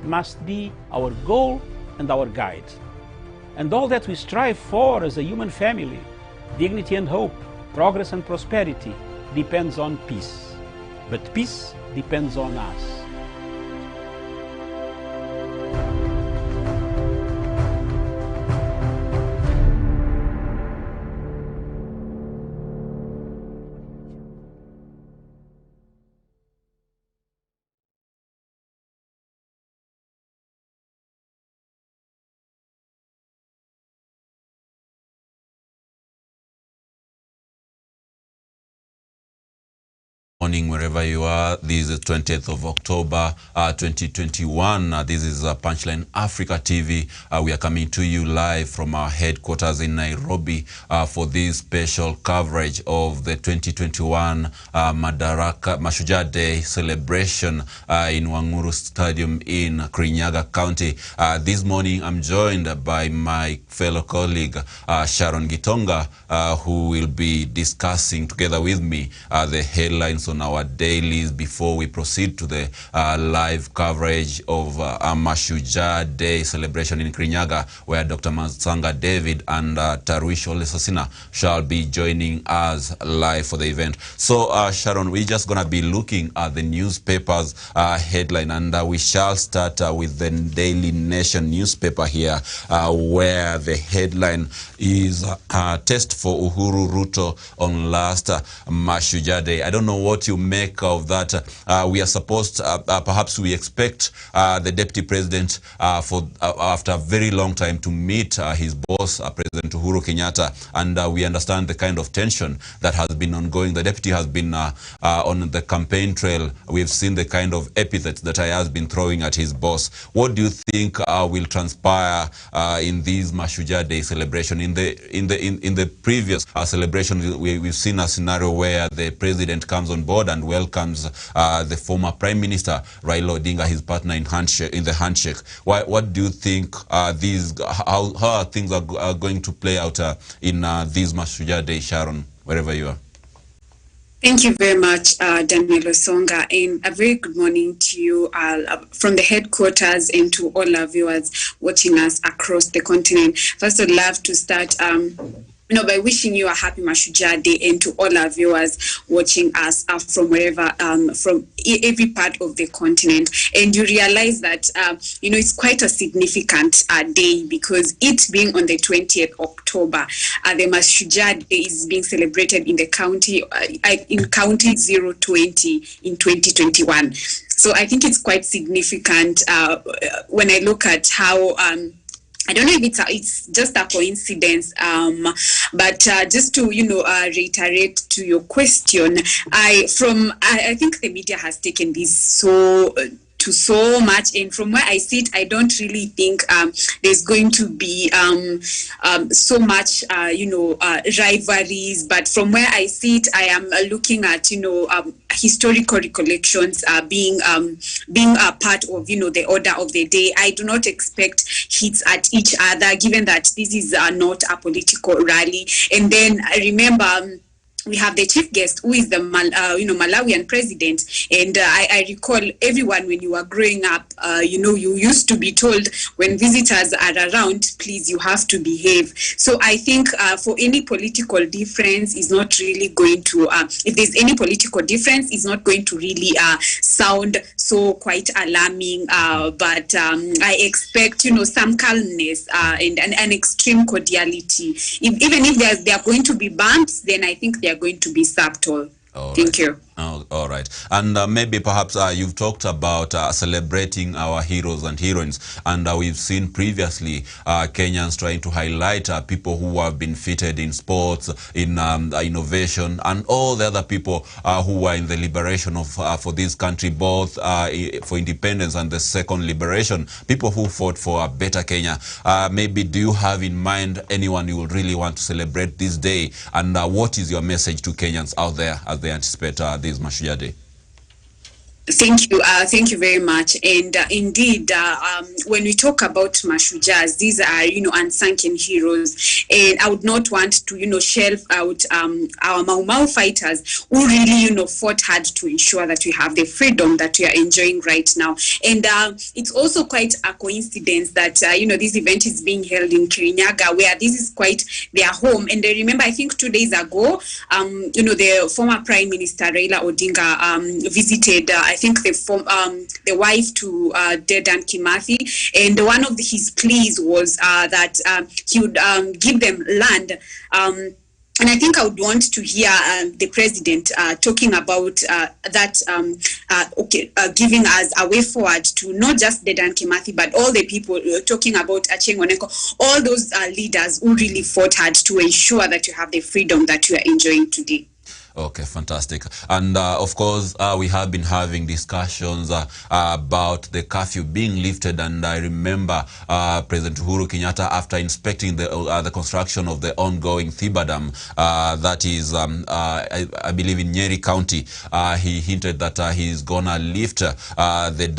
must be our goal and our guide. And all that we strive for as a human family, dignity and hope, progress and prosperity, depends on peace. But peace depends on us. Morning wherever you are. This is 20th of October 2021. This is Punchline Africa TV. We are coming to you live from our headquarters in Nairobi for this special coverage of the 2021 Mashujaa Day celebration in Wanguru Stadium in Kirinyaga County. This morning I'm joined by my fellow colleague Sharon Gitonga, who will be discussing together with me the headlines on our dailies before we proceed to the live coverage of Mashujaa Day celebration in Kirinyaga, where Dr. Masanga David and Tarwish Olesasina shall be joining us live for the event. So Sharon, we're just going to be looking at the newspapers headline, and we shall start with the Daily Nation newspaper here, where the headline is test for Uhuru Ruto on last Mashujaa Day. I don't know what you make of that. We are supposed, perhaps we expect the Deputy President after a very long time to meet his boss, President Uhuru Kenyatta, and we understand the kind of tension that has been ongoing. The Deputy has been on the campaign trail. We've seen the kind of epithets that he has been throwing at his boss. What do you think will transpire in these Mashujaa Day celebration? In the previous celebration, we've seen a scenario where the President comes on board and welcomes the former Prime Minister Raila Odinga, his partner in the handshake. What do you think how things are going to play out in these Mashujaa Day, Sharon, wherever you are? Thank you very much, Daniel Osonga, and a very good morning to you from the headquarters and to all our viewers watching us across the continent. First, I'd love to start by wishing you a happy Mashujaa Day, and to all our viewers watching us from wherever, from every part of the continent. And you realize that, it's quite a significant day, because it being on the 20th October, the Mashujaa Day is being celebrated in the county, in County 020 in 2021. So I think it's quite significant when I look at how I don't know if it's just a coincidence, but just to reiterate to your question, I think the media has taken this so much, and from where I sit, I don't really think there's going to be so much rivalries. But from where I sit, I am looking at historical recollections being a part of the order of the day. I do not expect hits at each other, given that this is not a political rally. And then I remember we have the chief guest, who is the Malawian president, and I recall everyone, when you were growing up, you used to be told, when visitors are around, please, you have to behave. So I think for any political difference is not really going to, if there's any political difference, it's not going to really sound so quite alarming. But I expect some calmness and an extreme cordiality. Even if there are going to be bumps, then I think they are going to be subtle. Thank you. Oh, all right. And maybe perhaps you've talked about celebrating our heroes and heroines, and we've seen previously Kenyans trying to highlight people who have been featured in sports, in innovation, and all the other people who were in the liberation of for this country, both for independence and the second liberation, people who fought for a better Kenya. Maybe do you have in mind anyone you would really want to celebrate this day, and what is your message to Kenyans out there as they anticipate this Mashujaa Day? Thank you very much. And indeed, when we talk about Mashujaas, these are, unsung heroes. And I would not want to, shelve out our Mau Mau fighters who really, fought hard to ensure that we have the freedom that we are enjoying right now. And it's also quite a coincidence that, this event is being held in Kirinyaga, where this is quite their home. And I remember, I think 2 days ago, the former Prime Minister Raila Odinga visited, I think the wife to Dedan Kimathi, and one of his pleas was that he would give them land. And I think I would want to hear the president talking about that, giving us a way forward to not just Dedan Kimathi, but all the people talking about Achieng' Oneko, all those leaders who really fought hard to ensure that you have the freedom that you are enjoying today. Okay, fantastic. And of course, we have been having discussions about the curfew being lifted. And I remember President Uhuru Kenyatta, after inspecting the construction of the ongoing Thiba Dam, that is, I believe, in Nyeri County, he hinted that he's gonna lift the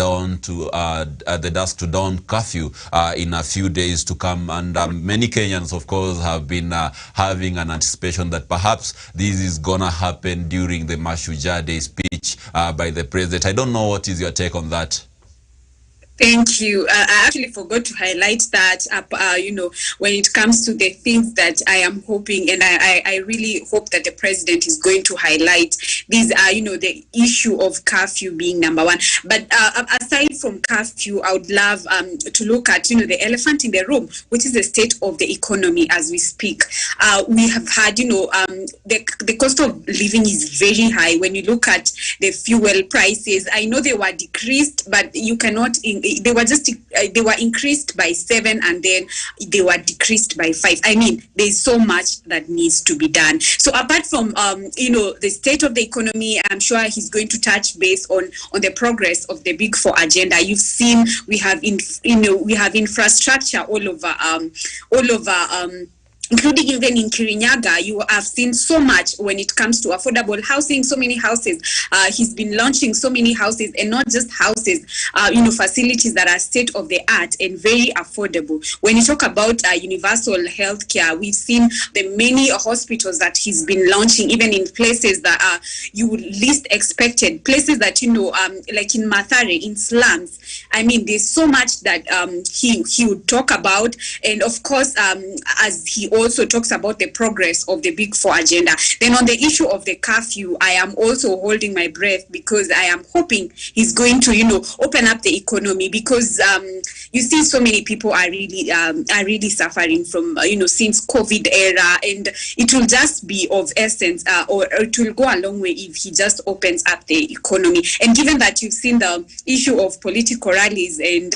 dusk to dawn curfew in a few days to come. And many Kenyans, of course, have been having an anticipation that perhaps this is gonna happen during the Mashujaa Day speech by the president. I don't know, what is your take on that? Thank you. I actually forgot to highlight that, when it comes to the things that I am hoping, and I really hope that the president is going to highlight, these are, the issue of curfew being number one. But aside from curfew, I would love to look at, the elephant in the room, which is the state of the economy as we speak. We have had, the cost of living is very high. When you look at the fuel prices, I know they were decreased, but you cannot... They were increased by 7 and then they were decreased by 5. I mean, there's so much that needs to be done. So apart from the state of the economy, I'm sure he's going to touch base on the progress of the Big Four agenda. You've seen we have infrastructure all over. Including even in Kirinyaga, you have seen so much when it comes to affordable housing, so many houses. He's been launching so many houses, and not just houses, facilities that are state of the art and very affordable. When you talk about universal healthcare, we've seen the many hospitals that he's been launching, even in places that you would least expected, places that, like in Mathare, in slums. I mean, there's so much that he would talk about. And of course, as he also talks about the progress of the Big Four agenda. Then on the issue of the curfew, I am also holding my breath because I am hoping he's going to, open up the economy, because you see so many people are really suffering from, since COVID era, and it will just be of essence, or it will go a long way if he just opens up the economy. And given that you've seen the issue of political rallies and,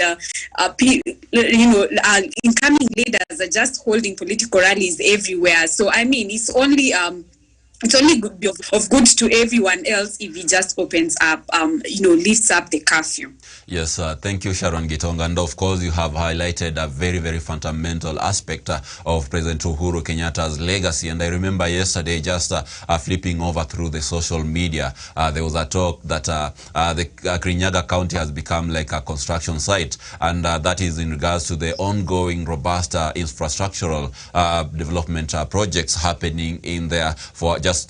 incoming leaders are just holding political rallies everywhere. So I mean, it's only good of good to everyone else if he just opens up, lifts up the curfew. Yes, thank you, Sharon Gitonga. And of course, you have highlighted a very, very fundamental aspect of President Uhuru Kenyatta's legacy. And I remember yesterday, just flipping over through the social media, there was a talk that the Kirinyaga County has become like a construction site. And that is in regards to the ongoing robust infrastructural development projects happening in there. For just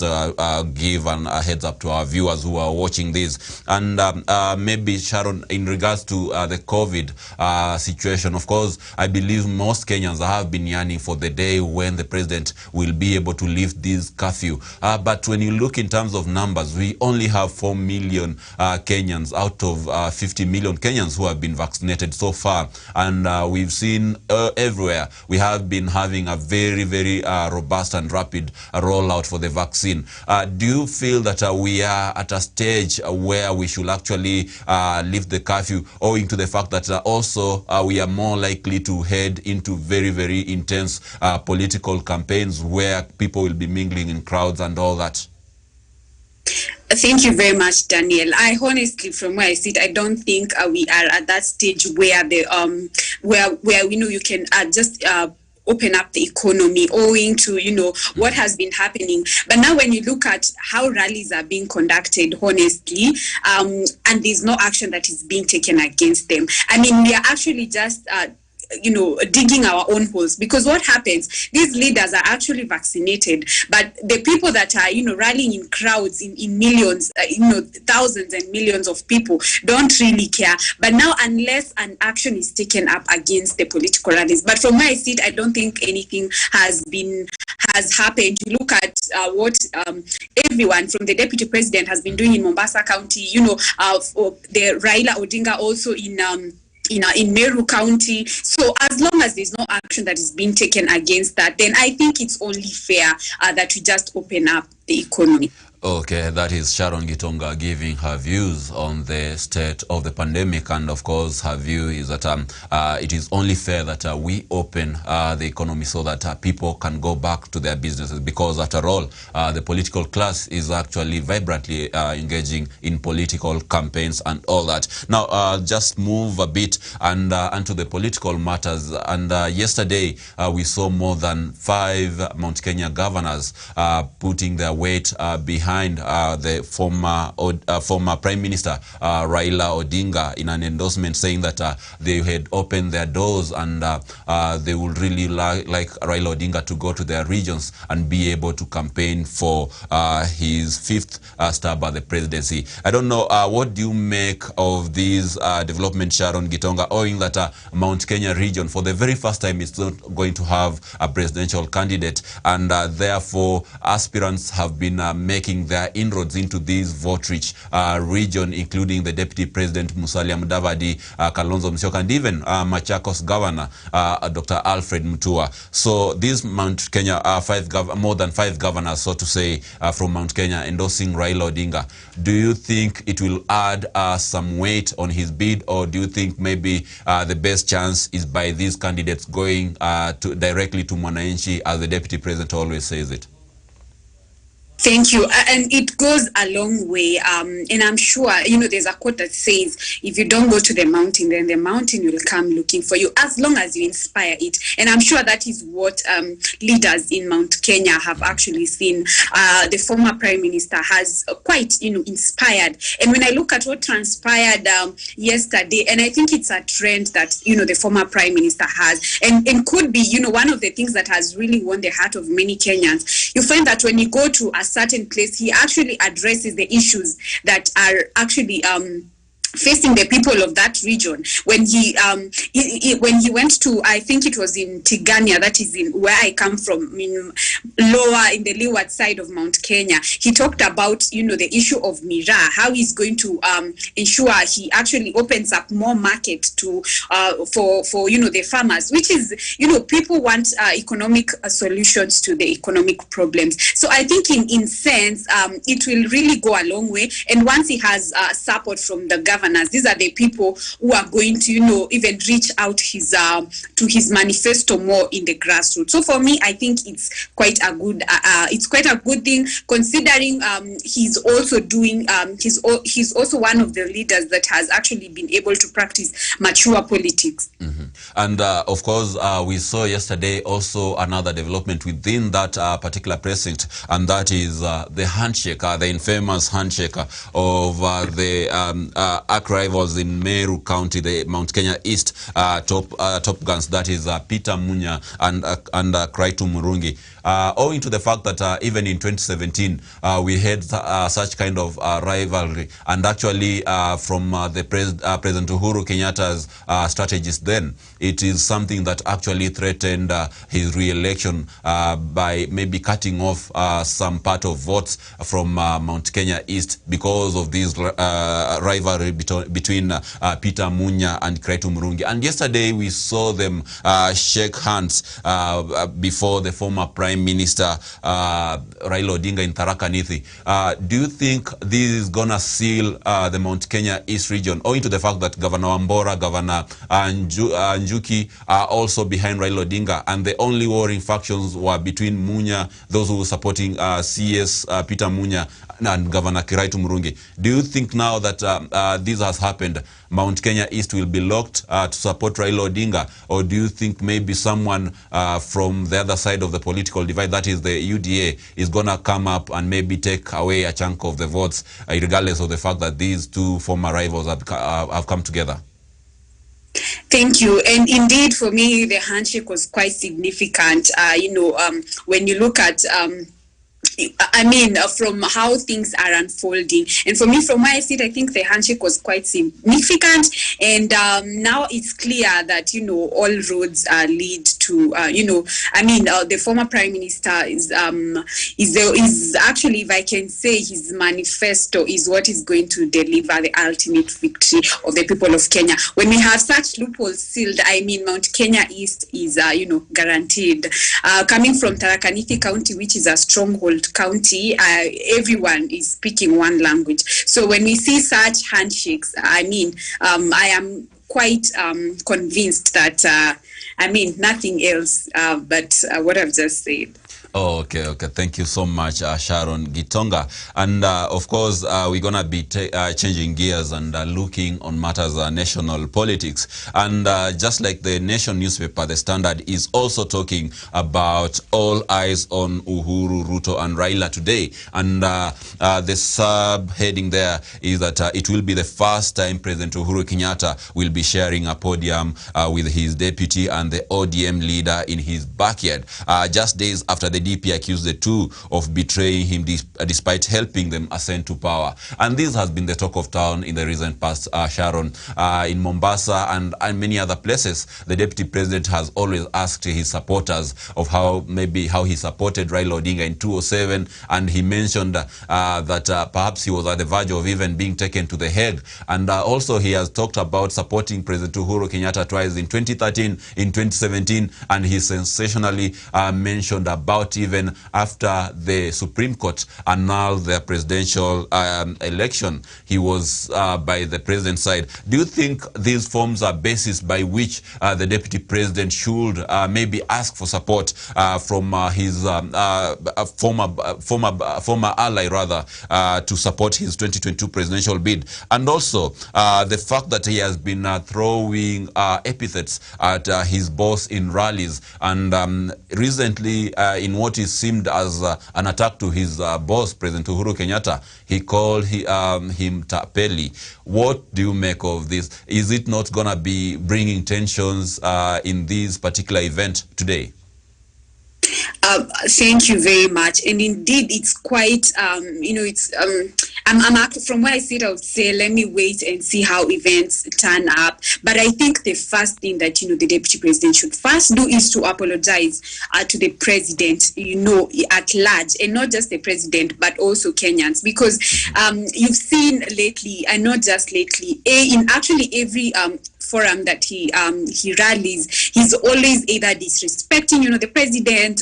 give a heads up to our viewers who are watching this. And maybe, Sharon, in regards to the COVID situation, of course, I believe most Kenyans have been yearning for the day when the president will be able to lift this curfew. But when you look in terms of numbers, we only have 4 million Kenyans out of 50 million Kenyans who have been vaccinated so far. And we've seen everywhere, we have been having a very, very robust and rapid rollout for the vaccine. Do you feel that we are at a stage where we should actually lift the curfew, owing to the fact that also we are more likely to head into very, very intense political campaigns where people will be mingling in crowds and all that? Thank you very much, Daniel. I honestly, from where I sit, I don't think we are at that stage where the where we know you can just open up the economy owing to, what has been happening. But now when you look at how rallies are being conducted, honestly, and there's no action that is being taken against them. I mean, we are actually just digging our own holes, because what happens, these leaders are actually vaccinated, but the people that are rallying in crowds in millions, thousands and millions of people don't really care. But now, unless an action is taken up against the political rallies, but from my seat, I don't think anything has happened. You look at what everyone from the deputy president has been doing in Mombasa County, the Raila Odinga also in Meru County. So as long as there's no action that is being taken against that, then I think it's only fair that we just open up the economy. Okay, that is Sharon Gitonga giving her views on the state of the pandemic, and of course her view is that it is only fair that we open the economy so that people can go back to their businesses, because after all, the political class is actually vibrantly engaging in political campaigns and all that. Now, just move a bit and onto the political matters. And yesterday, we saw more than 5 Mount Kenya governors putting their weight behind the former Prime Minister Raila Odinga in an endorsement, saying that they had opened their doors and they would really like Raila Odinga to go to their regions and be able to campaign for his 5th stab at the presidency. I don't know, what do you make of these developments, Sharon Gitonga, owing that Mount Kenya region, for the very first time, is not going to have a presidential candidate, and therefore aspirants have been making their inroads into this vote-rich region, including the Deputy President Musalia Mudavadi, Kalonzo Musyoka, and even Machakos Governor Dr. Alfred Mutua. So these Mount Kenya more than 5 governors, so to say, from Mount Kenya endorsing Raila Odinga. Do you think it will add some weight on his bid, or do you think maybe the best chance is by these candidates going directly to Mwananchi, as the Deputy President always says it? Thank you. And it goes a long way. And I'm sure, there's a quote that says, if you don't go to the mountain, then the mountain will come looking for you, as long as you inspire it. And I'm sure that is what leaders in Mount Kenya have actually seen. The former Prime Minister has quite, inspired. And when I look at what transpired yesterday, and I think it's a trend that, the former Prime Minister has, and could be, one of the things that has really won the heart of many Kenyans. You find that when you go to a certain place, he actually addresses the issues that are actually facing the people of that region. When he went to, I think it was in Tigania, that is in where I come from, in the leeward side of Mount Kenya, he talked about the issue of Miraa, how he's going to ensure he actually opens up more market to for the farmers, which is people want economic solutions to the economic problems. So I think in sense it will really go a long way, and once he has support from the government, these are the people who are going to, even reach out to his manifesto more in the grassroots. So for me, I think it's quite a good thing, considering he's also doing he's also one of the leaders that has actually been able to practice mature politics. Mm-hmm. And of course, we saw yesterday also another development within that particular precinct, and that is the handshake, the infamous handshake of the arch rivals in Meru County, the Mount Kenya East top guns, that is Peter Munya and Kiraitu Murungi. Owing to the fact that even in 2017 we had such kind of rivalry, and actually from the President Uhuru Kenyatta's strategies then, it is something that actually threatened his re-election by maybe cutting off some part of votes from Mount Kenya East because of this rivalry between Peter Munya and Kiraitu Murungi. And yesterday we saw them shake hands before the former Prime Minister Raila Odinga in Tharaka Nithi. Do you think this is gonna seal the Mount Kenya East region, owing to the fact that Governor Wambora, Governor Njuki are also behind Raila Odinga, and the only warring factions were between Munya, those who were supporting CS Peter Munya, and Governor Kiraitu Murungi? Do you think now that this has happened, Mount Kenya East will be locked to support Raila Odinga? Or do you think maybe someone from the other side of the political divide, that is the UDA, is going to come up and maybe take away a chunk of the votes, regardless of the fact that these two former rivals have come together? Thank you. And indeed, for me, the handshake was quite significant. When you look at from how things are unfolding. And for me, from where I sit, I think the handshake was quite significant. And now it's clear that, all roads lead to, the former Prime Minister is actually, if I can say, his manifesto is what is going to deliver the ultimate victory of the people of Kenya. When we have such loopholes sealed, Mount Kenya East is, guaranteed. Coming from Tharaka Nithi County, which is a stronghold county, everyone is speaking one language. So when we see such handshakes, I am quite convinced that nothing else but what I've just said. Oh, okay. Thank you so much, Sharon Gitonga. And of course, we're going to be changing gears and looking on matters national politics. And just like the Nation newspaper, The Standard is also talking about all eyes on Uhuru, Ruto and Raila today. And the subheading there is that it will be the first time President Uhuru Kenyatta will be sharing a podium with his deputy and the ODM leader in his backyard, just days after the DP accused the two of betraying him despite helping them ascend to power. And this has been the talk of town in the recent past, Sharon. In Mombasa and many other places, the deputy president has always asked his supporters of how he supported Raila Odinga in 2007, and he mentioned that perhaps he was at the verge of even being taken to The Hague. And also he has talked about supporting President Uhuru Kenyatta twice, in 2013, in 2017, and he sensationally mentioned about even after the Supreme Court annulled their presidential election, he was by the president's side. Do you think these forms a basis by which the deputy president should maybe ask for support from his former ally, rather, to support his 2022 presidential bid? And also the fact that he has been throwing epithets at his boss in rallies, and recently in what is seemed as an attack to his boss, President Uhuru Kenyatta, he called him Tapeli. What do you make of this? Is it not going to be bringing tensions in this particular event today? Thank you very much. And indeed, it's quite, from where I sit, I would say, let me wait and see how events turn up. But I think the first thing that, the deputy president should first do is to apologize to the president, at large, and not just the president, but also Kenyans. Because you've seen lately, and not just lately, in actually every forum that he rallies, he's always either disrespecting, the president,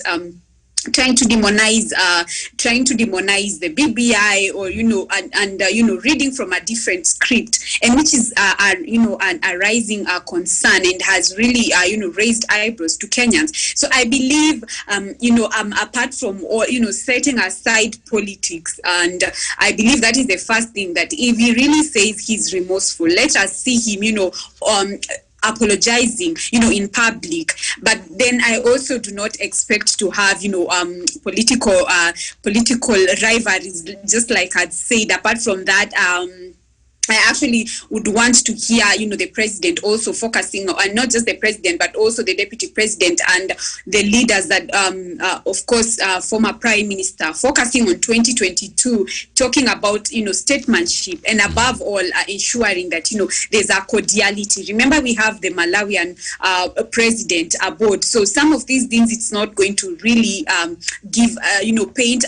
trying to demonize the BBI, or reading from a different script, and which is a rising concern, and has really raised eyebrows to Kenyans. So I believe apart from all setting aside politics, and I believe that is the first thing, that if he really says he's remorseful, let us see him apologizing, in public. But then I also do not expect to have, political rivalries, just like I'd said. Apart from that, I actually would want to hear, the president also focusing on not just the president, but also the deputy president and the leaders that, of course, former prime minister, focusing on 2022, talking about, statesmanship, and above all, ensuring that, there's a cordiality. Remember, we have the Malawian president aboard. So some of these things, it's not going to really give, paint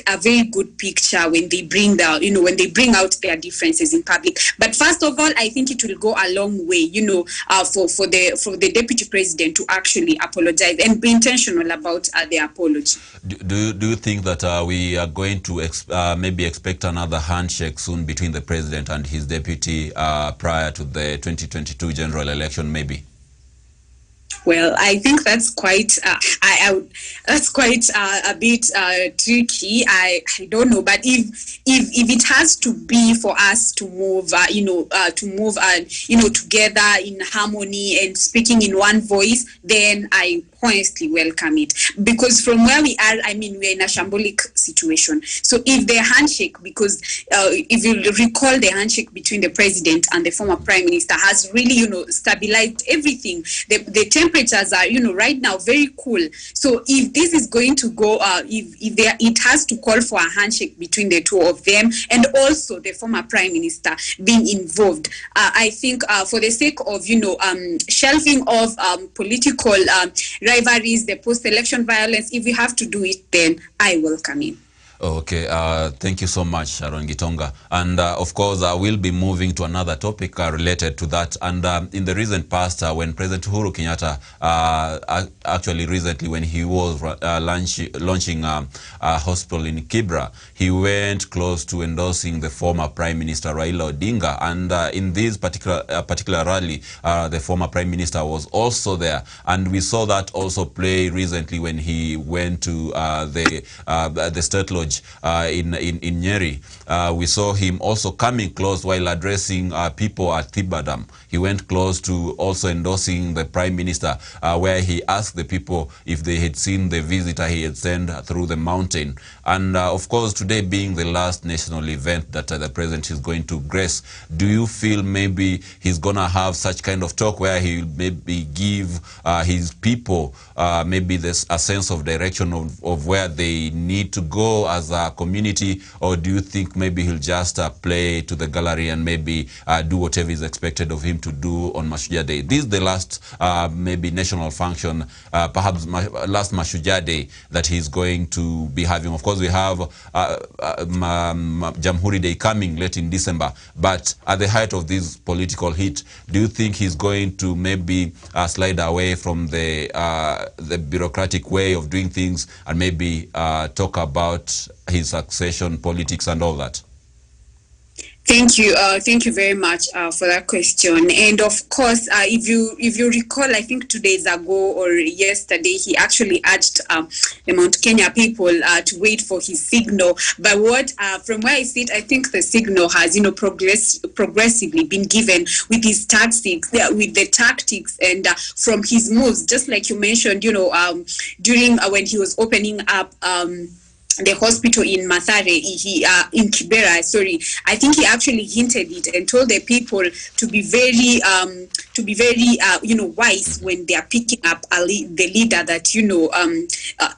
a very good picture when they bring out their differences in public. But first of all, I think it will go a long way, for the deputy president to actually apologize and be intentional about the apology. Do you think that we are going to maybe expect another handshake soon between the president and his deputy prior to the 2022 general election, maybe? Well, I think that's quite that's quite a bit tricky. I don't know, but if it has to be for us to move, together in harmony and speaking in one voice, then I honestly welcome it, because from where we are, I mean, we're in a shambolic situation. So if the handshake, because if you recall, the handshake between the president and the former prime minister has really, stabilized everything. The temperatures are, right now very cool. So if this is going to go, it has to call for a handshake between the two of them, and also the former prime minister being involved. I think for the sake of, shelving of political rivalries, the post-election violence, if we have to do it, then I welcome it. Okay, thank you so much, Sharon Gitonga. And of course, we'll be moving to another topic related to that. And in the recent past, when President Uhuru Kenyatta, actually recently when he was launching a hospital in Kibra, he went close to endorsing the former Prime Minister Raila Odinga. And in this particular rally, the former Prime Minister was also there. And we saw that also play recently when he went to the State Lodge in Nyeri. We saw him also coming close while addressing people at Thibadam. He went close to also endorsing the Prime Minister, where he asked the people if they had seen the visitor he had sent through the mountain. And of course, today being the last national event that the president is going to grace, do you feel maybe he's going to have such kind of talk where he will maybe give his people maybe this a sense of direction of where they need to go as a community? Or do you think maybe he'll just play to the gallery and maybe do whatever is expected of him to do on Mashujaa Day? This is the last maybe national function, perhaps last Mashujaa Day that he's going to be having. Of course, we have Jamhuri Day coming late in December, but at the height of this political heat, do you think he's going to maybe slide away from the bureaucratic way of doing things and maybe talk about his succession politics and all that? Thank you very much for that question. And of course, if you recall, I think 2 days ago or yesterday, he actually urged the Mount Kenya people to wait for his signal. But from where I sit, I think the signal has, progressively been given with his tactics, and from his moves, just like you mentioned, during when he was opening up the hospital in Mathare, in Kibera, I think he actually hinted it and told the people to be very wise when they are picking up the leader that,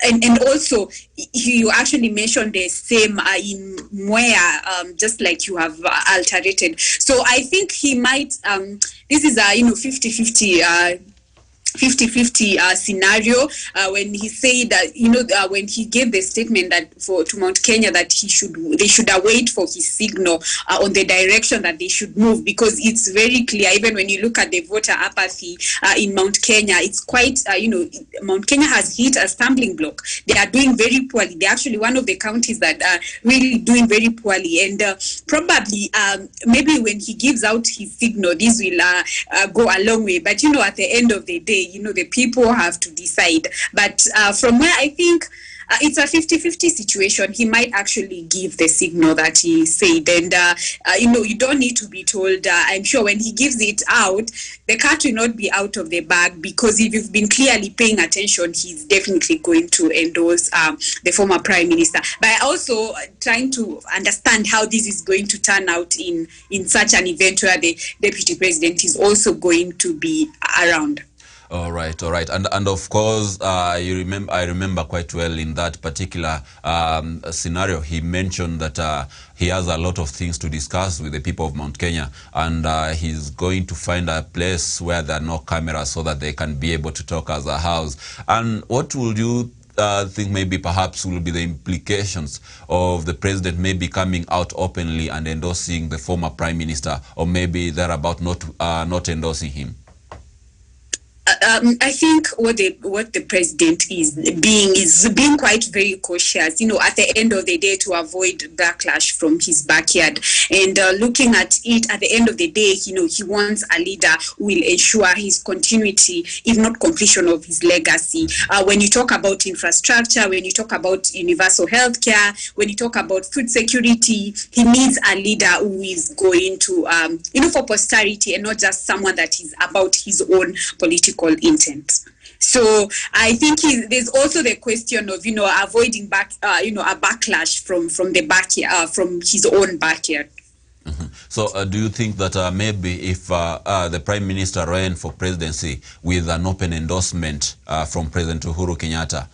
and also you actually mentioned the same in Mwea, just like you have alterated. So I think he might, this is a, 50-50 scenario when he said that, when he gave the statement that to Mount Kenya that they should await for his signal on the direction that they should move, because it's very clear, even when you look at the voter apathy in Mount Kenya, it's quite, Mount Kenya has hit a stumbling block. They are doing very poorly. They're actually one of the counties that are really doing very poorly, and probably maybe when he gives out his signal, this will go a long way. But at the end of the day, the people have to decide. But from where I think it's a 50-50 situation, he might actually give the signal that he said. And, you don't need to be told. I'm sure when he gives it out, the cat will not be out of the bag, because if you've been clearly paying attention, he's definitely going to endorse the former prime minister. But also trying to understand how this is going to turn out in such an event where the deputy president is also going to be around. All right. And of course, I remember quite well in that particular scenario, he mentioned that he has a lot of things to discuss with the people of Mount Kenya, and he's going to find a place where there are no cameras so that they can be able to talk as a house. And what would you think maybe perhaps will be the implications of the president maybe coming out openly and endorsing the former prime minister, or maybe thereabout not endorsing him? I think what the president is being quite very cautious, at the end of the day, to avoid backlash from his backyard. And looking at it, at the end of the day, he wants a leader who will ensure his continuity, if not completion of his legacy. When you talk about infrastructure, when you talk about universal health care, when you talk about food security, he needs a leader who is going to, for posterity, and not just someone that is about his own political intent. So I think there's also the question of avoiding a backlash from the backyard, from his own backyard. Mm-hmm. So do you think that maybe if the Prime Minister ran for presidency with an open endorsement from President Uhuru Kenyatta,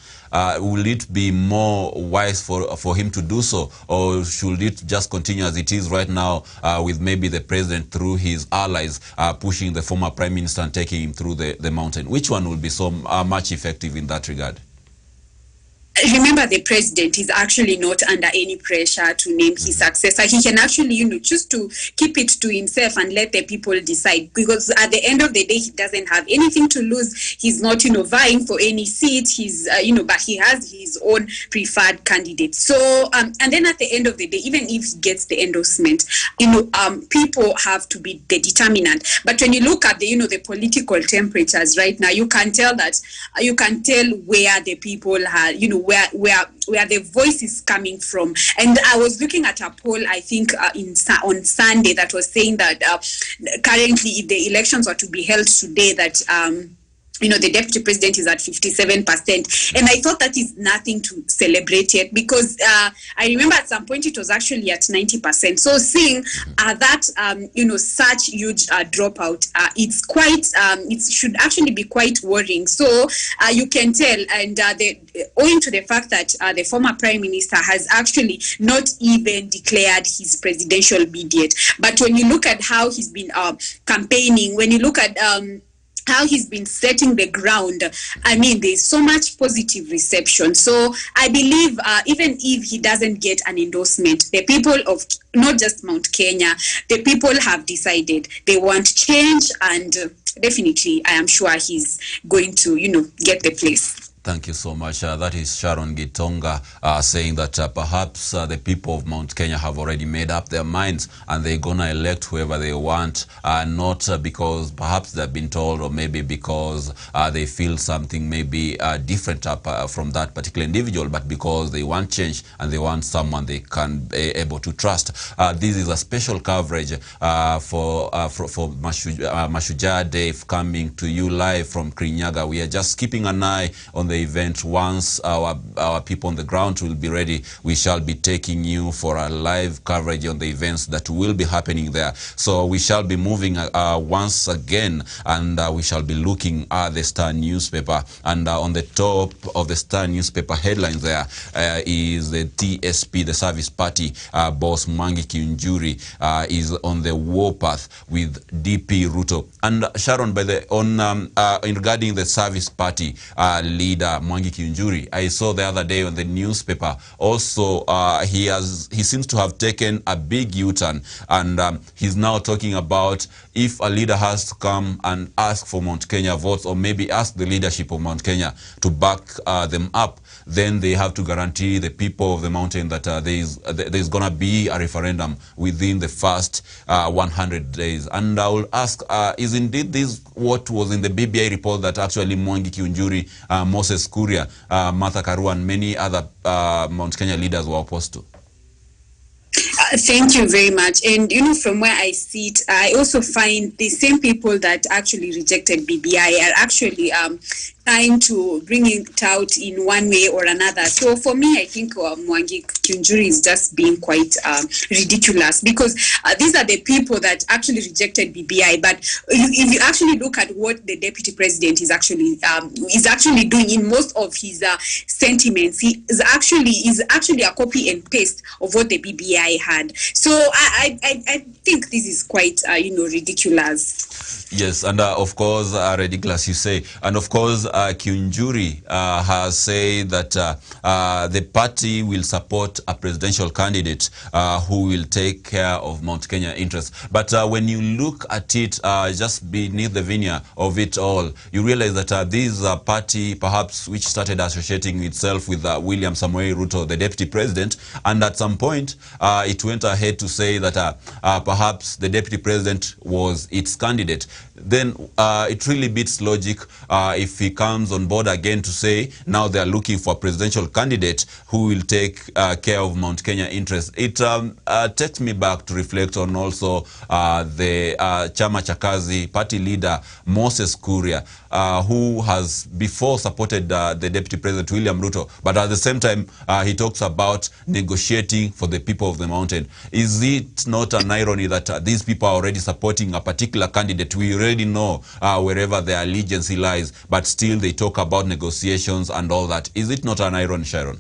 will it be more wise for him to do so, or should it just continue as it is right now with maybe the president through his allies pushing the former Prime Minister and taking him through the mountain? Which one will be so much effective in that regard? Remember, the president is actually not under any pressure to name his successor. He can actually, choose to keep it to himself and let the people decide. Because at the end of the day, he doesn't have anything to lose. He's not, vying for any seat. He's, but he has his own preferred candidate. So, and then at the end of the day, even if he gets the endorsement, people have to be the determinant. But when you look at the, the political temperatures right now, you can tell where the people are, where the voice is coming from. And I was looking at a poll, I think on Sunday, that was saying that currently, if the elections were to be held today, that the deputy president is at 57%. And I thought that is nothing to celebrate yet, because I remember at some point it was actually at 90%. So seeing that, such huge dropout, it's quite, it should actually be quite worrying. So you can tell, and owing to the fact that the former prime minister has actually not even declared his presidential bid yet. But when you look at how he's been campaigning, when you look at how he's been setting the ground, there's so much positive reception. So I believe even if he doesn't get an endorsement, the people of not just Mount Kenya, the people have decided they want change, and definitely I am sure he's going to, get the place. Thank you so much. That is Sharon Gitonga saying that perhaps the people of Mount Kenya have already made up their minds and they're going to elect whoever they want, not because perhaps they've been told, or maybe because they feel something maybe different from that particular individual, but because they want change and they want someone they can be able to trust. This is a special coverage for Mashujaa Day, coming to you live from Kirinyaga. We are just keeping an eye on the event. Once our people on the ground will be ready, we shall be taking you for a live coverage on the events that will be happening there. So we shall be moving once again, and we shall be looking at the Star newspaper. And on the top of the Star newspaper headlines there is the TSP, the Service Party boss Mwangi Kiunjuri is on the warpath with DP Ruto. And Sharon, regarding the Service Party leader Mwangi Kiunjuri, I saw the other day on the newspaper also he seems to have taken a big U-turn, and he's now talking about if a leader has to come and ask for Mount Kenya votes, or maybe ask the leadership of Mount Kenya to back them up, then they have to guarantee the people of the mountain that there's going to be a referendum within the first 100 days. And I will ask, is indeed this what was in the BBI report, that actually Mwangi Kiunjuri, Moses Kuria, Martha Karua, and many other Mount Kenya leaders were opposed to? Thank you very much. And, from where I sit, I also find the same people that actually rejected BBI are actually trying to bring it out in one way or another. So for me, I think Mwangi Kiunjuri is just being quite ridiculous, because these are the people that actually rejected BBI. But if you actually look at what the deputy president is actually doing in most of his sentiments, he is actually a copy and paste of what the BBI had. So I think this is quite ridiculous. Yes, and of course, ridiculous, you say. And of course, Kiunjuri has said that the party will support a presidential candidate who will take care of Mount Kenya interests. But when you look at it just beneath the veneer of it all, you realize that this party, perhaps, which started associating itself with William Samoei Ruto, the deputy president, and at some point, it went ahead to say that perhaps the deputy president was its candidate. Then it really beats logic if he comes on board again to say now they are looking for a presidential candidate who will take care of Mount Kenya interests. It takes me back to reflect on also the Chama cha Kazi party leader Moses Kuria, who has before supported the deputy president William Ruto, but at the same time he talks about negotiating for the people of the mountain. Is it not an irony that these people are already supporting a particular candidate? We already know wherever their allegiance lies, but still they talk about negotiations and all that. Is it not an irony, Sharon?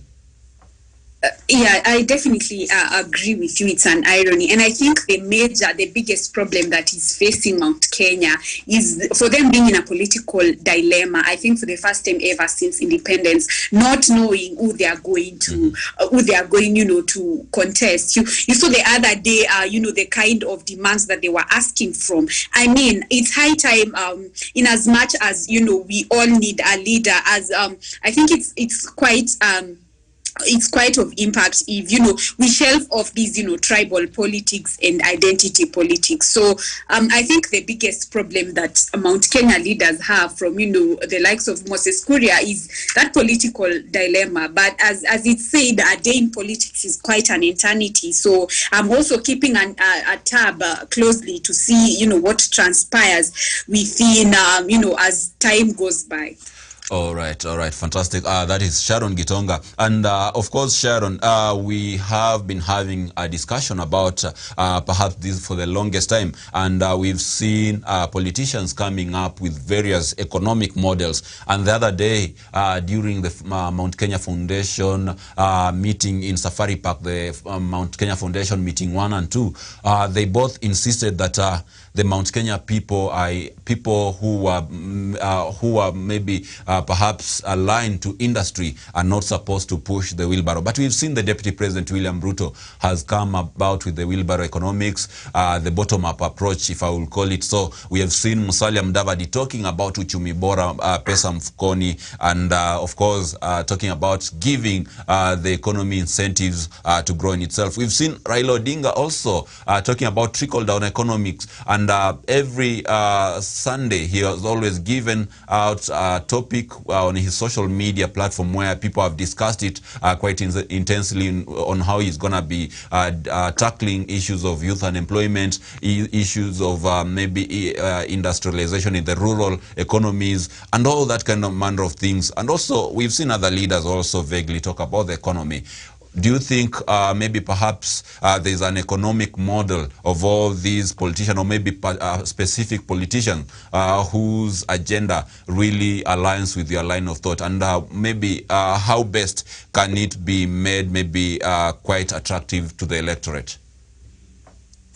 Yeah, I definitely agree with you. It's an irony. And I think the biggest problem that is facing Mount Kenya is for them being in a political dilemma. I think for the first time ever since independence, not knowing who they are going to, to contest. You saw the other day, the kind of demands that they were asking from. I mean, it's high time, in as much as, we all need a leader, as I think it's quite of impact if we shelve off these tribal politics and identity politics. So I think the biggest problem that Mount Kenya leaders have from the likes of Moses Kuria is that political dilemma. But as it's said, a day in politics is quite an eternity. So I'm also keeping a tab closely to see what transpires within as time goes by. All right, fantastic. That is Sharon Gitonga. And of course, Sharon, we have been having a discussion about perhaps this for the longest time. And we've seen politicians coming up with various economic models. And the other day, during the Mount Kenya Foundation meeting in Safari Park, the Mount Kenya Foundation meeting 1 and 2, they both insisted that the Mount Kenya people are people who are maybe perhaps aligned to industry are not supposed to push the wheelbarrow. But we've seen the Deputy President William Ruto has come about with the wheelbarrow economics, the bottom-up approach, if I will call it so. We have seen Musalia Mudavadi talking about uchumi bora, pesa mfukoni, and of course talking about giving the economy incentives to grow in itself. We've seen Raila Odinga also talking about trickle-down economics, and every Sunday he has always given out a topic on his social media platform where people have discussed it quite intensely on how he's going to be tackling issues of youth unemployment, issues of maybe industrialization in the rural economies, and all that kind of manner of things. And also we've seen other leaders also vaguely talk about the economy. Do you think maybe perhaps there's an economic model of all these politicians, or maybe specific politicians whose agenda really aligns with your line of thought? And maybe how best can it be made maybe quite attractive to the electorate?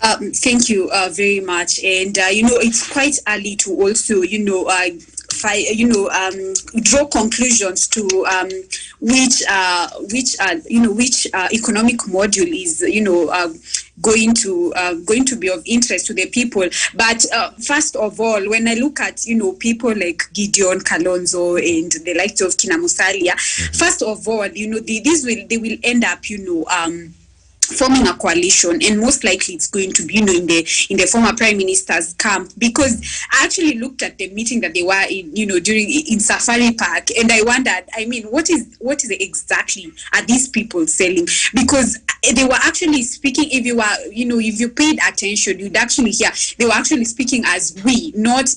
Thank you very much. And, it's quite early to also, draw conclusions to which economic module is going to be of interest to the people. But first of all, when I look at people like Gideon Kalonzo and the likes of Kina Musalia, first of all, they will end up forming a coalition, and most likely it's going to be in the former prime minister's camp, because I actually looked at the meeting that they were in Safari Park, and I wondered, what is exactly are these people selling? Because they were actually speaking, if you paid attention, you'd actually hear they were actually speaking as we, not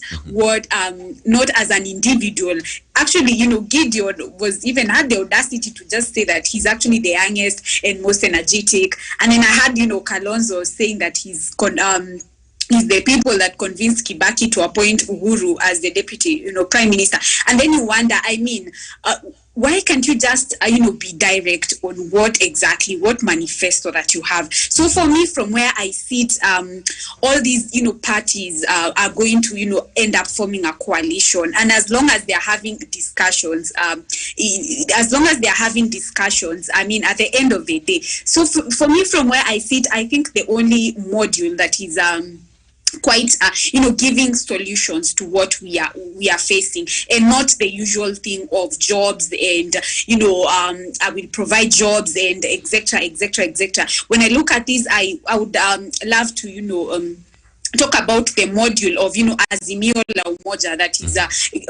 not as an individual. Actually, Gideon had the audacity to just say that he's actually the youngest and most energetic. And then I had, Kalonzo saying that he's the people that convinced Kibaki to appoint Uhuru as the deputy, prime minister. And then you wonder, why can't you just, be direct on what manifesto that you have? So for me, from where I sit, all these, parties are going to, end up forming a coalition. And as long as they're having discussions, I mean, at the end of the day. So for me, from where I sit, I think the only module that is quite giving solutions to what we are facing, and not the usual thing of jobs and I will provide jobs and etc. When I look at this, I would love to talk about the module of Azimio la Umoja that is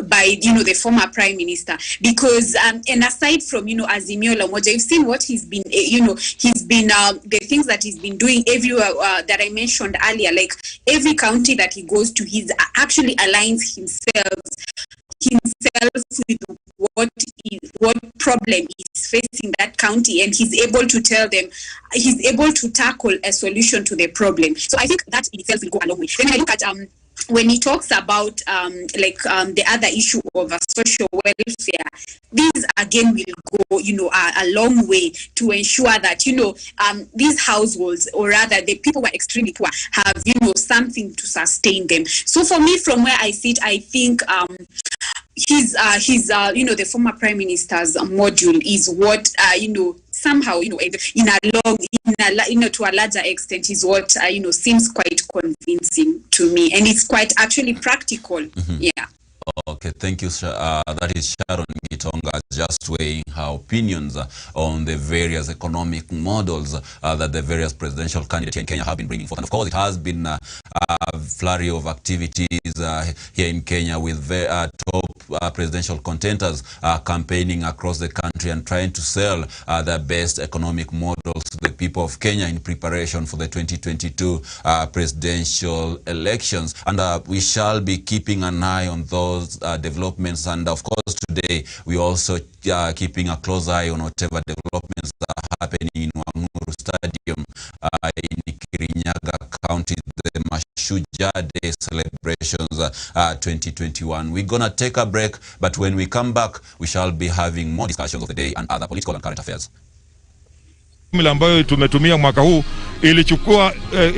by the former Prime Minister, because and aside from Azimio la Umoja, you've seen what he's been the things that he's been doing everywhere that I mentioned earlier. Like every county that he goes to, he's actually aligns himself with what problem is facing that county, and he's able to tell them, he's able to tackle a solution to the problem. So I think that in itself will go a long way. When I look at when he talks about the other issue of social welfare, these again will go a long way to ensure that these households, or rather the people who are extremely poor, have something to sustain them. So for me, from where I sit, I think his the former Prime Minister's module is what somehow to a larger extent is what seems quite convincing to me, and it's quite actually practical. Yeah. Okay, thank you. That is Sharon Gitonga just weighing her opinions on the various economic models that the various presidential candidates here in Kenya have been bringing forth. And of course, it has been a flurry of activities here in Kenya with top presidential contenders campaigning across the country and trying to sell the best economic models to the people of Kenya in preparation for the 2022 presidential elections. And we shall be keeping an eye on those developments, and of course today we also keeping a close eye on whatever developments are happening in Wanguru Stadium in Kirinyaga County, the Mashujaa Day celebrations 2021. We're gonna take a break, but when we come back we shall be having more discussions of the day and other political and current affairs. Ambayo tumetumia mwaka huu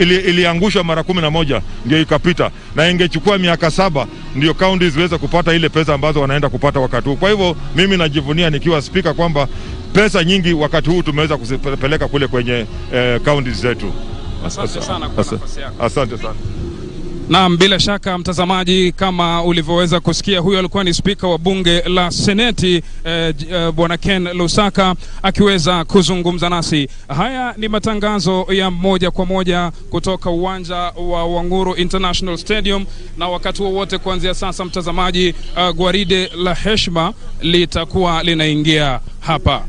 iliangushwa mara 11 ndio ikapita, na ingechukua miaka 7 ndio counties ziweze kupata ile pesa ambazo wanaenda kupata wakati huu. Kwa hivyo mimi najivunia nikiwa speaker kwamba pesa nyingi wakati huu tumeweza kuzipeleka kule kwenye counties zetu. Asante sana kwa nafasi yako. Asante sana. Naam, bila shaka mtazamaji, kama ulivyoweza kusikia, huyo alikuwa ni spika wa bunge la seneti bwana Ken Lusaka akiweza kuzungumza nasi. Haya ni matangazo ya moja kwa moja kutoka uwanja wa Wanguru International Stadium, na wakati wowote kuanzia sasa mtazamaji, gwaride la heshima litakuwa linaingia hapa.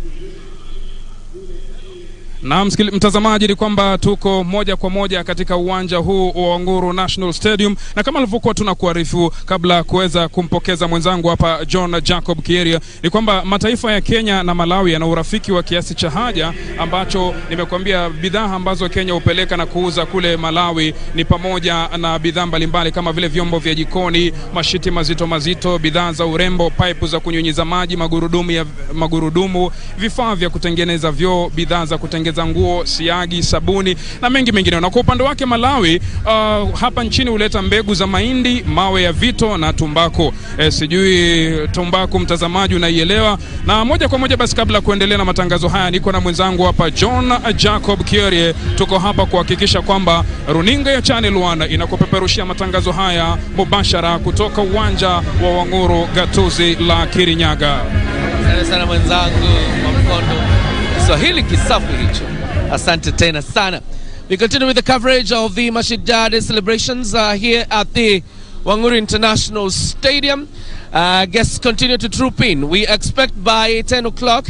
Na mtazamaji, ni kwamba tuko moja kwa moja katika uwanja huu wa Wanguru National Stadium, na kama alivyokuwa tunakuarifu kabla kuweza kumpokeza mwenzangu hapa John Jacob Kieria, ni kwamba mataifa ya Kenya na Malawi yana urafiki wa kiasi cha haja ambacho nimekuambia bidhaa ambazo Kenya upeleka na kuuza kule Malawi ni pamoja na bidhaa mbalimbali kama vile vyombo vya jikoni, mashiti mazito, bidhaa za urembo, pipe za kunyunyiza maji, magurudumu, vifaa vya kutengeneza vyoo, bidhaa za kutengeneza nguo, siagi, sabuni na mengi mengine. Na kwa upande wake Malawi hapa nchini huleta mbegu za mahindi, mawe ya vito na tumbako. Sijui tumbako mtazamaji unaielewa. Na moja kwa moja basi, kabla kuendelea na matangazo haya, niko na mwenzangu hapa John Jacob Kierie. Tuko hapa kuhakikisha kwamba runinga ya Channel 1 inakupeperushia matangazo haya mubashara kutoka uwanja wa Wanguru gatuzi la Kirinyaga. Asante sana mwenzangu Mamkondo. Swahili kisafu hicho. Asante tena sana. We continue with the coverage of the Mashujaa Day celebrations here at the Wanguru International Stadium. Guests continue to troop in. We expect by 10 o'clock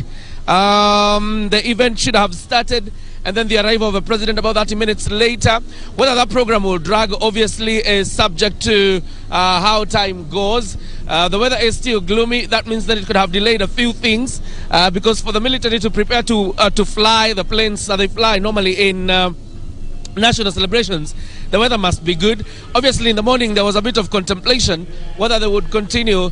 the event should have started, and then the arrival of the president about 30 minutes later. Whether that program will drag obviously is subject to how time goes. The weather is still gloomy. That means that it could have delayed a few things because for the military to prepare to fly the planes, they fly normally in national celebrations, the weather must be good. Obviously, in the morning, there was a bit of contemplation whether they would continue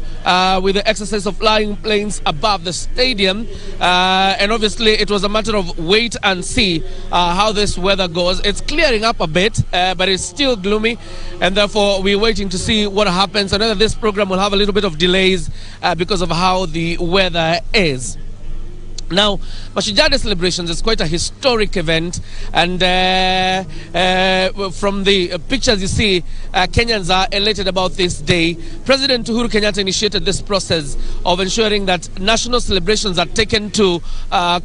with the exercise of flying planes above the stadium. And obviously, it was a matter of wait and see how this weather goes. It's clearing up a bit, but it's still gloomy. And therefore, we're waiting to see what happens. And whether this program will have a little bit of delays because of how the weather is. Now, Mashujaa Day celebrations is quite a historic event, and from the pictures you see, Kenyans are elated about this day. President Uhuru Kenyatta initiated this process of ensuring that national celebrations are taken to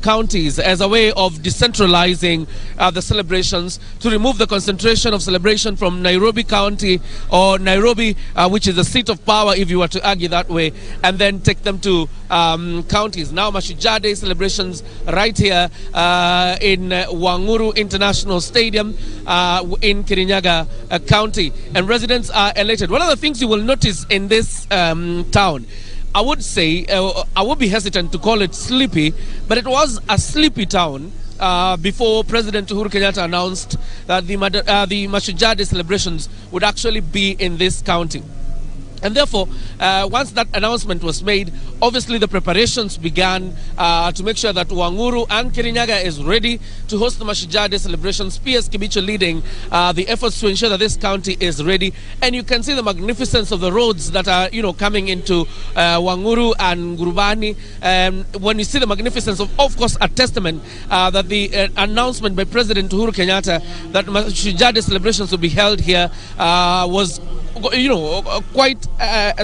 counties as a way of decentralizing the celebrations, to remove the concentration of celebration from Nairobi County or Nairobi, which is the seat of power, if you were to argue that way, and then take them to counties. Now, Mashujaa Day celebrations right here in Wanguru International Stadium in Kirinyaga County, and residents are elated. One of the things you will notice in this town, I would say, I would be hesitant to call it sleepy, but it was a sleepy town before President Uhuru Kenyatta announced that the Mashujaa Day celebrations would actually be in this county. And therefore, once that announcement was made, obviously the preparations began to make sure that Wanguru and Kirinyaga is ready to host the Mashujaa Day celebrations. PS Kibicho leading the efforts to ensure that this county is ready. And you can see the magnificence of the roads that are, coming into Wanguru and Gurubani. When you see the magnificence of course, a testament that the announcement by President Uhuru Kenyatta that Mashujaa Day celebrations will be held here was quite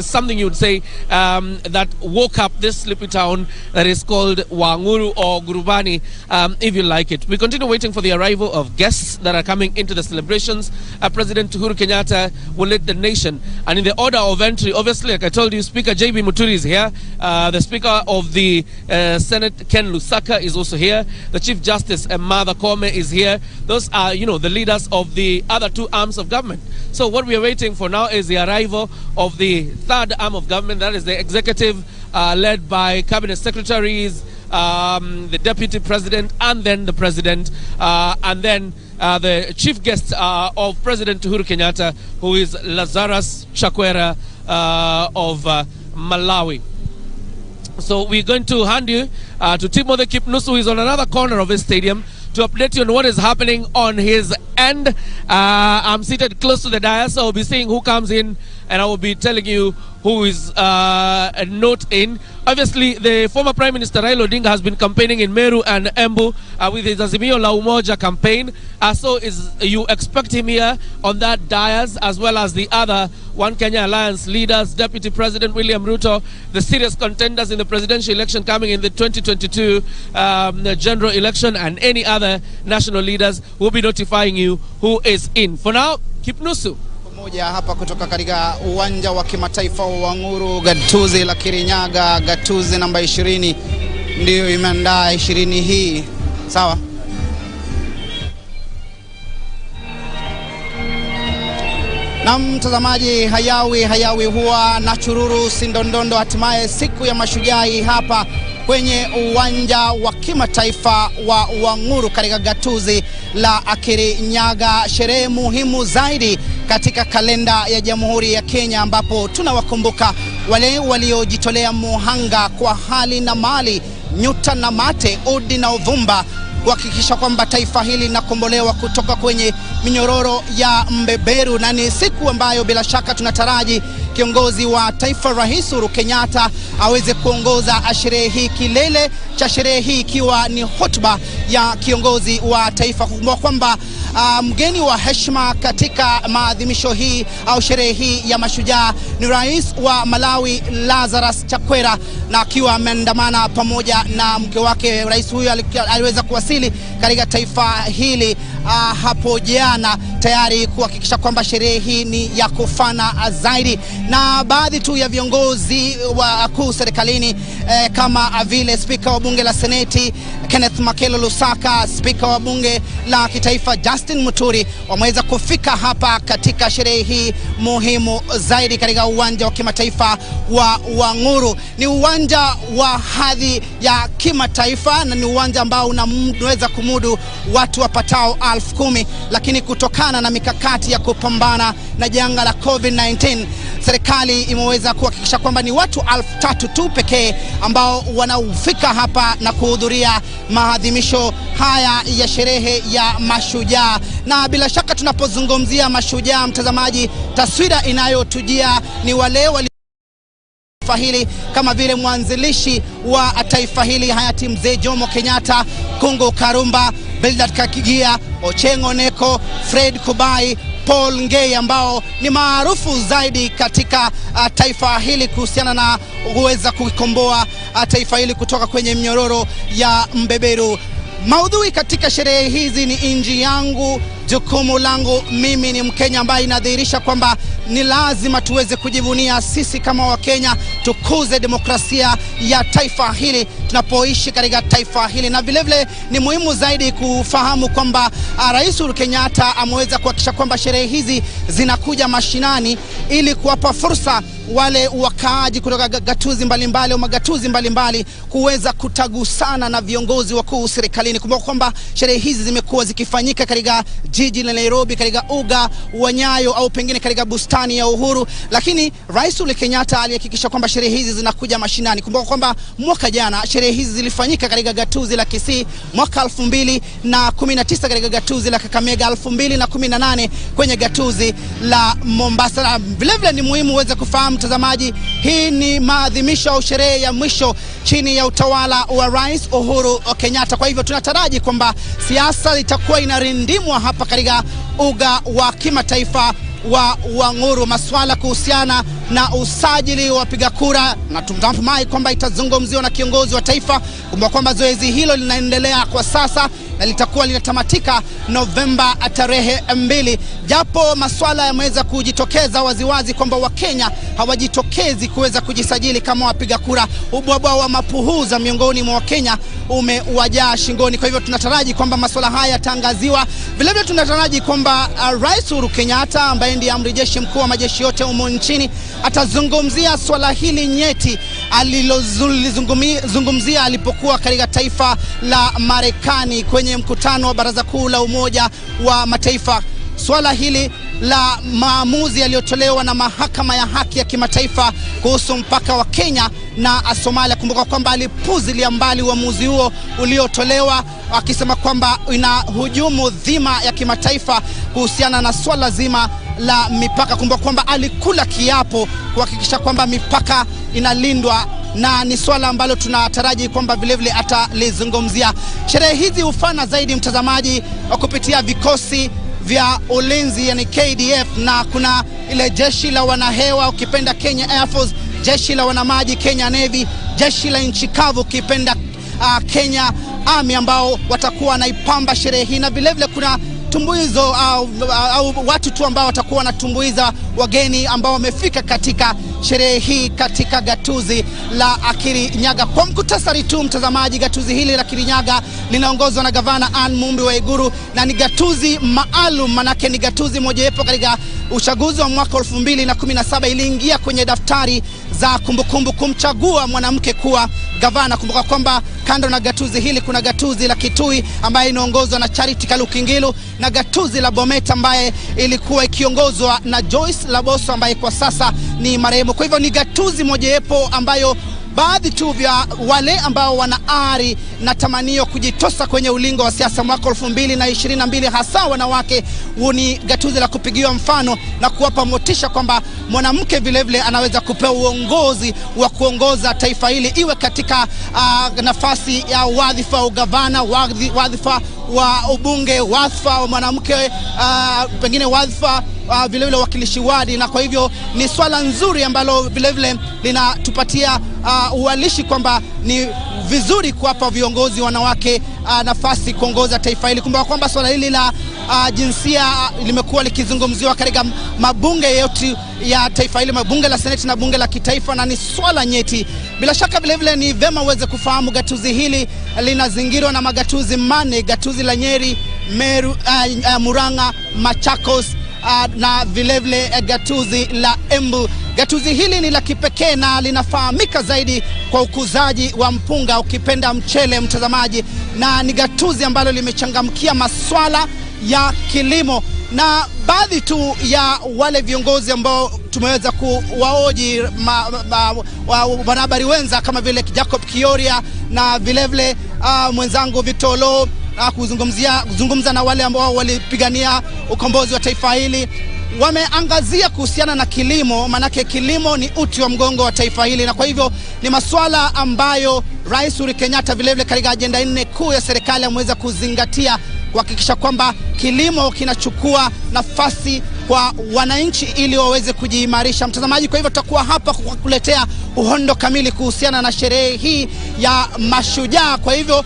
something you would say that woke up this sleepy town that is called Wanguru or Gurubani, if you like it. We continue waiting for the arrival of guests that are coming into the celebrations. President Uhuru Kenyatta will lead the nation. And in the order of entry, obviously, like I told you, Speaker J.B. Muturi is here. The Speaker of the Senate, Ken Lusaka, is also here. The Chief Justice, Martha Koome, is here. Those are, the leaders of the other two arms of government. So what we are waiting for now is the arrival of the third arm of government, that is the executive, led by cabinet secretaries, the deputy president, and then the president, and then the chief guest of President Uhuru Kenyatta, who is Lazarus Chakwera of Malawi. So we're going to hand you to Timothy Kipnusu, who is on another corner of this stadium, to update you on what is happening on his end. I'm seated close to the dais, so I'll be seeing who comes in, and I will be telling you who is not in. Obviously, the former Prime Minister Raila Odinga has been campaigning in Meru and Embu with his Azimio La Umoja campaign. So you expect him here on that dais, as well as the other One Kenya Alliance leaders, Deputy President William Ruto, the serious contenders in the presidential election coming in the 2022 general election, and any other national leaders will be notifying you who is in. For now, Kipnusu. Moja hapa kutoka katika uwanja wa kimataifa wa Wanguru, gatuzi la Kirinyaga, gatuzi namba 20 ndio imeandaa 20 hii. Sawa? Na mtazamaji, hayawi huwa na chururu sindondondo. Hatimaye siku ya Mashujaa hapa kwenye uwanja wa kimataifa wa Wanguru katika gatuzi la Kirinyaga, sherehe muhimu zaidi katika kalenda ya Jamhuri ya Kenya, ambapo tunawakumbuka wale waliojitolea muhanga kwa hali na mali, nyuta na mate, udi na uvumba, kuhakikisha kwamba taifa hili linakombolewa kutoka kwenye minyororo ya mbeberu. Na ni siku ambayo bila shaka tunataraji kiongozi wa taifa Rais Uhuru Kenyatta aweze kuongoza sherehe hii, kilele cha sherehe hii ikiwa ni hotuba ya kiongozi wa taifa. Kukumbuka kwamba mgeni wa heshima katika maadhimisho hii au sherehe hii ya Mashujaa ni Rais wa Malawi Lazarus Chakwera, na akiwa ameandamana pamoja na mke wake. Rais huyu aliweza kuwasili katika taifa hili hapo jana, tayari kuhakikisha kwamba sherehe hii ni ya kufana zaidi. Na baadhi tu ya viongozi wa kuu serikalini kama vile Spika wa bunge la Seneti Kenneth Makelo Lusaka, Spika wa bunge la kitaifa Justin Muturi wameweza kufika hapa katika sherehe hii muhimu zaidi katika uwanja wa kimataifa wa Wanguru. Ni uwanja wa hadhi ya kimataifa na ni uwanja ambao unaweza kumudu watu wapatao 10,000, lakini kutokana na mikakati ya kupambana na janga la COVID-19 serikali imeweza kuhakikisha kwamba ni watu 3,000 tu pekee ambao wanaufika hapa na kuhudhuria maadhimisho haya ya sherehe ya Mashujaa. Na bila shaka tunapozungumzia Mashujaa, mtazamaji, taswira inayotujia ni wale taifa hili kama vile mwanzilishi wa taifa hili hayati Mzee Jomo Kenyatta, Kungu Karumba, Bildad Kakigia, Ochieng Oneko, Fred Kubai, Paul Ngei ambao ni maarufu zaidi katika taifa hili kuhusiana na kuweza kukomboa taifa hili kutoka kwenye mnyororo ya mbeberu. Maudhui katika sherehe hizi ni inji yangu, jukumu langu. Mimi ni Mkenya ambaye inadhihirisha kwamba ni lazima tuweze kujivunia sisi kama Wakenya, tukuze demokrasia ya taifa hili tunapoishi katika taifa hili. Na vile vile ni muhimu zaidi kufahamu kwamba Rais Uhuru Kenyatta ameweza kuhakikisha kwamba sherehe hizi zinakuja mashinani ili kuwapa fursa wale wakaaji kutoka gatuzi mbalimbali au magatuzi mbalimbali kuweza kutagusana na viongozi wakuu serikalini. Kumbuka kwamba sherehe hizi zimekuwa zikifanyika katika jiji la Nairobi, katika uga wa Nyayo au pengine katika bustani ya Uhuru, lakini Rais Uhuru Kenyatta alihakikisha kwamba sherehe hizi zinakuja mashinani. Kumbuka kwamba mwaka jana sherehe hizi zilifanyika katika gatuzi la Kisii, mwaka 2019 katika gatuzi la Kakamega, 2018 kwenye gatuzi la Mombasa. Vile vile ni muhimu uweze kufahamu mtazamaji, hii ni maadhimisho au sherehe ya mwisho chini ya utawala wa Rais Uhuru Kenyatta. Kwa hivyo tunataraji kwamba siasa itakuwa inarindimwa hapa katika uga wa kimataifa wa Wanguru, masuala kuhusiana na usajili wa wapiga kura, na tunatumai kwamba itazungumziwa na kiongozi wa taifa. Kumbuka kwamba zoezi hilo linaendelea kwa sasa na litakuwa linatamatika Novemba tarehe 2. Japo masuala yameweza kujitokeza waziwazi kwamba Wakenya hawajitokezi kuweza kujisajili kama wapiga kura, ubwabwa wa mapuhuza miongoni mwa Wakenya umewajaa shingoni. Kwa hivyo tunataraji kwamba masuala haya yatangaziwa. Vile vile tunataraji kwamba Rais Uhuru Kenyatta ambaye ndiye amri jeshi mkuu wa majeshi yote humo nchini atazungumzia swala hili nyeti alilozungumzia alipokuwa katika taifa la Marekani kwenye mkutano wa Baraza Kuu la Umoja wa Mataifa. Swala hili la maamuzi yaliyotolewa na mahakama ya haki ya kimataifa kuhusu mpaka wa Kenya na Somalia. Kumbuka kwamba alipuzilia mbali uamuzi huo uliotolewa, akisema kwamba inahujumu dhima ya kimataifa kuhusiana na swala zima la mipaka. Kumbuka kwamba alikula kiapo kuhakikisha kwamba mipaka inalindwa, na ni swala ambalo tunataraji kwamba vile vile atalizungumzia. Sherehe hizi hufana zaidi mtazamaji kupitia vikosi vya ulinzi, yani KDF, na kuna ile jeshi la wanahewa ukipenda Kenya Air Force, jeshi la wanamaji Kenya Navy, jeshi la nchi kavu ukipenda Kenya Army, ambao watakuwa naipamba sherehe hii. Na vile vile kuna tumbuizo au watu tu ambao watakuwa wanatumbuiza wageni ambao wamefika katika sherehe hii katika gatuzi la Kirinyaga. Kwa mkutasari tu mtazamaji, gatuzi hili la Kirinyaga linaongozwa na gavana Ann Mumbi wa Iguru, na ni gatuzi maalum, manake ni gatuzi mojawapo katika uchaguzi wa mwaka 2017 iliingia kwenye daftari za kumbukumbu kumchagua mwanamke kuwa gavana. Kumbuka kwamba kando na gatuzi hili kuna gatuzi la Kitui ambaye inaongozwa na Charity Kalukingilu, na gatuzi la Bomet ambaye ilikuwa ikiongozwa na Joyce Laboso ambaye kwa sasa ni marehemu. Kwa hivyo ni gatuzi mojawapo ambayo baadhi tu vya wale ambao wana ari na tamanio kujitosa kwenye ulingo wa siasa mwaka 2022, hasa wanawake, ni gatuzi la kupigiwa mfano na kuwapa motisha kwamba mwanamke vile vile anaweza kupewa uongozi wa kuongoza taifa hili, iwe katika nafasi ya wadhifa wa ugavana, wadhifa wa ubunge, wadhifa wa mwanamke, pengine wadhifa vile vile wakilishi wadi. Na kwa hivyo ni swala nzuri ambalo vile vile linatupatia uwalishi kwamba ni vizuri kuwapa viongozi wanawake nafasi kuongoza taifa hili. Kumbuka kwamba swala hili la jinsia limekuwa likizungumziwa katika mabunge yote ya taifa hili, mabunge la Seneti na bunge la kitaifa, na ni swala nyeti. Bila shaka vile vile ni vema uweze kufahamu gatuzi hili linazingirwa na magatuzi mane: gatuzi la Nyeri, Meru, Murang'a, Machakos na vile vile gatuzi la Embu. Gatuzi hili ni la kipekee na linafahamika zaidi kwa ukuzaji wa mpunga ukipenda mchele mtazamaji, na ni gatuzi ambalo limechangamkia maswala ya kilimo. Na baadhi tu ya wale viongozi ambao tumeweza kuwaoji wanahabari wenza kama vile Jacob Kiyoria na vilevile mwenzangu Victor Lo kuzungumza na wale ambao walipigania ukombozi wa taifa hili, wameangazia kuhusiana na kilimo, manake kilimo ni uti wa mgongo wa taifa hili, na kwa hivyo ni masuala ambayo Rais Uhuru Kenyatta vilevile katika ajenda 4 kuu ya serikali ameweza kuzingatia kuhakikisha kwamba kilimo kinachukua nafasi kwa wananchi ili waweze kujiimarisha. Mtazamaji, kwa hivyo tutakuwa hapa kukuletea uhondo kamili kuhusiana na sherehe hii ya Mashujaa. Kwa hivyo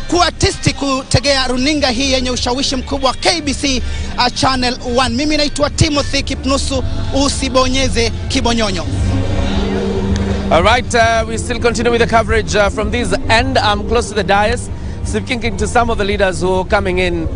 kuwa tisti kutegea runinga hii yenye ushawishi mkubwa KBC Channel 1. Mimi naitwa Timothy Kipnusu, usibonyeze kibonyonyo. All right, we still continue with the coverage from this end. I'm close to the dais, speaking to some of the leaders who are coming in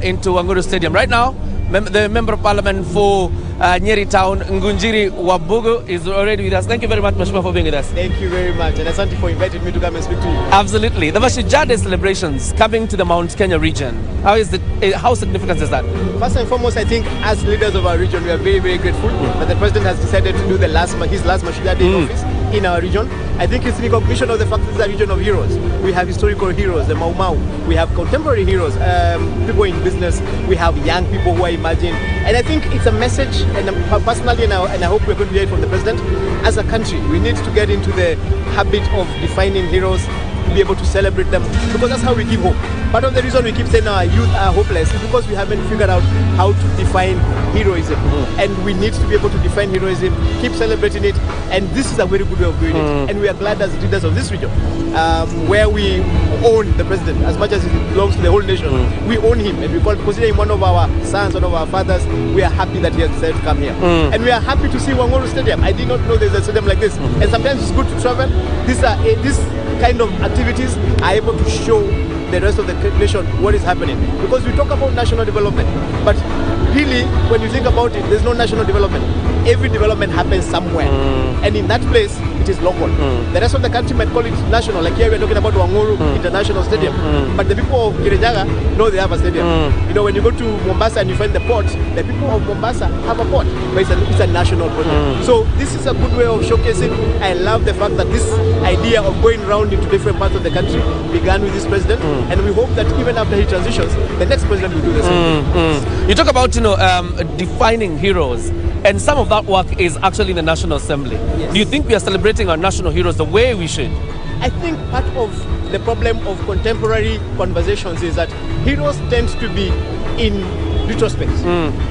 into Wanguru Stadium. Right now, the Member of Parliament for Nyeri Town, Ngunjiri Wabugu, is already with us. Thank you very much, Mheshimiwa, for being with us. Thank you very much, and asante for inviting me to come and speak to you. Absolutely. The Mashujaa Day celebrations coming to the Mount Kenya region. How significant is that? First and foremost, I think as leaders of our region, we are very, very grateful that the President has decided to do his last Mashujaa Day in office in our region. I think it's in recognition of the fact that it's a region of heroes. We have historical heroes, the Mau Mau. We have contemporary heroes, people in business. We have young people who are emerging. And I think it's a message, and personally, and I hope we're going to hear it from the President, as a country, we need to get into the habit of defining heroes, be able to celebrate them, because that's how we give hope. Part of the reason we keep saying our youth are hopeless is because we haven't figured out how to define heroism. And we need to be able to define heroism, keep celebrating it, and this is a very good way of doing it. And we are glad as leaders of this region, where we own the President, as much as it belongs to the whole nation. We own him, and we consider him one of our sons, one of our fathers. We are happy that he has decided to come here. And we are happy to see Wanguru Stadium. I did not know there's a stadium like this. And sometimes it's good to travel. This kind of activities are able to show the rest of the nation what is happening, because we talk about national development, but really when you think about it, there's no national development. Every development happens somewhere, and in that place it is local. The rest of the country might call it national, like here we're talking about Wanguru International Stadium, but the people of Kirinyaga know they have a stadium. You know, when you go to Mombasa and you find the port, the people of Mombasa have a port, but it's a national project. So this is a good way of showcasing. I love the fact that this idea of going around into different parts of the country began with this president, and we hope that even after he transitions, the next president will do the same. You talk about defining heroes, and some of that work is actually in the National Assembly. Yes. Do you think we are celebrating our national heroes the way we should? I think part of the problem of contemporary conversations is that heroes tend to be in retrospect.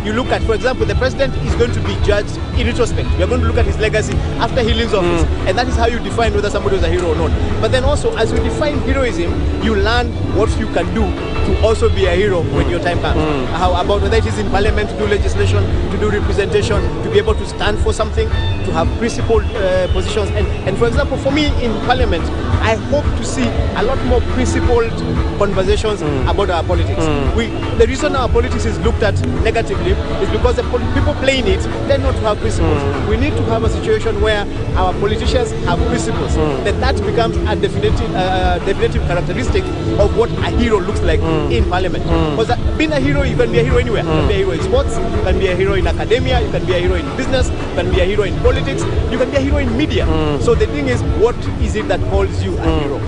You look at, for example, the president is going to be judged in retrospect. We are going to look at his legacy after he leaves office, and that is how you define whether somebody was a hero or not. But then also, as you define heroism, you learn what you can do to also be a hero when your time comes. How about whether it is in parliament to do legislation, to do representation, to be able to stand for something, to have principled positions. And for example, for me in parliament, I hope to see a lot more principled conversations about our politics. The reason our politics is looked at negatively is because the people playing it tend not to have principles. We need to have a situation where our politicians have principles. That becomes a definitive characteristic of what a hero looks like in parliament. Because being a hero, you can be a hero anywhere. You can be a hero in sports, you can be a hero in academia, you can be a hero in business, you can be a hero in politics, you can be a hero in media. So the thing is, what is it that calls you a hero?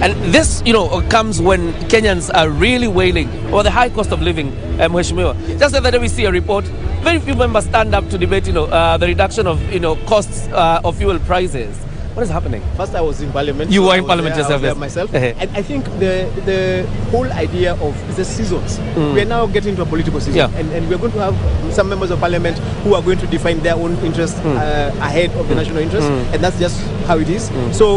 And this, comes when Kenyans are really wailing over the high cost of living, Mheshimiwa. Just the other day we see a report, very few members stand up to debate, the reduction of, costs of fuel prices. What is happening? First, I was in parliament. You were in parliament yourself, yes. Myself. And I think the whole idea of the seasons, we are now getting into a political season. And we're going to have some members of parliament who are going to define their own interests ahead of the national interest. And that's just how it is. So